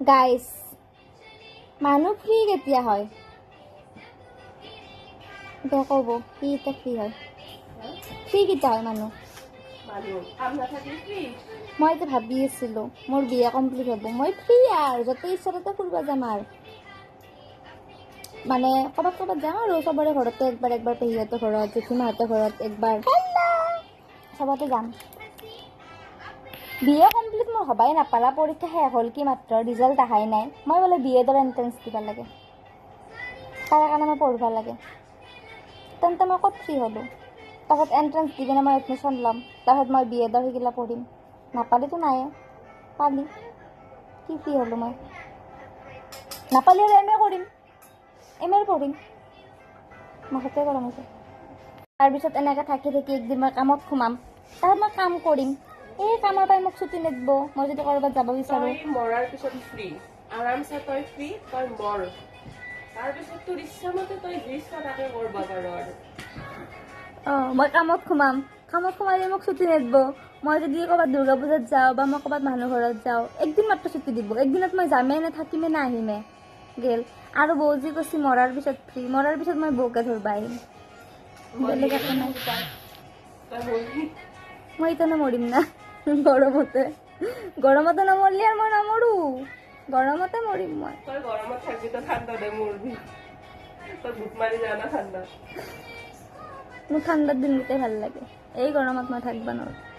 guys মানুহ free কেতিয়া হয় এতিয়া ক'ব কি এতিয়া ফ্ৰী হয় ফ্ৰী কেতিয়া হয় মানুহ মই এতিয়া ভাবি আছিলোঁ মোৰ বিয়া কমপ্লিট হ'ব মই ফ্ৰী আৰু য'তে ইচ্ছা ত'তে ফুৰিব যাম আৰু মানে ক'ৰবাত যাম আৰু চবৰে ঘৰতে একবাৰ পেহীহঁতৰ ঘৰত জেঠীমাহঁতৰ ঘৰত একবাৰ চবতে যাম বিএ কমপ্লিট মোৰ হবাই নাপালা পৰীক্ষা শেষ হ'ল কি মাত্ৰ ৰিজাল্ট আহাই নাই মই বোলে বিএডৰ এণ্ট্ৰেঞ্চ দিব লাগে তাৰ কাৰণে মই পঢ়িব লাগে তেন্তে মই ক'ত ফ্ৰী হ'লোঁ তাৰপিছত এণ্ট্ৰেঞ্চ দি কিনে মই এডমিশ্যন ল'ম তাৰপিছত মই বিএডৰ সেইগিলা পঢ়িম নাপালিতো নায়ে পালি কি ফ্ৰী হ'লোঁ মই নাপালি আৰু এম এ কৰিম এম এ পঢ়িম মাথতে গৰম হৈছে তাৰপিছত এনেকৈ থাকি একদিন মই কামত সোমাম তাৰপিছত মই কাম কৰিম এই কামৰ পৰাই মোক ছুটি নিদিব মই যদি ক'ৰবাত যাব বিচাৰোঁ মৰাৰ পিছত ফ্ৰী আৰামছে তই ফ্ৰী তই মৰ তাৰপিছত তোৰ ইচ্ছামতে তই যি ইচ্ছা তাকে কৰিব পাৰ আৰু মই কামত সোমালে মোক ছুটি নিদিব মই যদি ক'ৰবাত দুৰ্গা পূজাত যাওঁ বা মই ক'ৰবাত মানুহ ঘৰত যাওঁ একদিন মাত্ৰ ছুটি দিব একদিনত মই যামেই নে থাকিমে নে আহিমে গেল আৰু বৌ যি কৈছি মৰাৰ পিছত ফ্ৰী মৰাৰ পিছত মই বৌকে ধৰিব আহিম বেলেগ একো নাই মই ইতানে মৰিম না গৰমতে নমৰলি আৰু মই নমৰোঁ গৰমতে মৰিম মই তই গৰমত থাকবি তই ঠাণ্ডা দে মৰবি তই বুট মাৰি যা না ঠাণ্ডা মোৰ ঠাণ্ডাৰ দিনকেইটাই ভাল লাগে এই গৰমত মই থাকিব নোৱাৰোঁ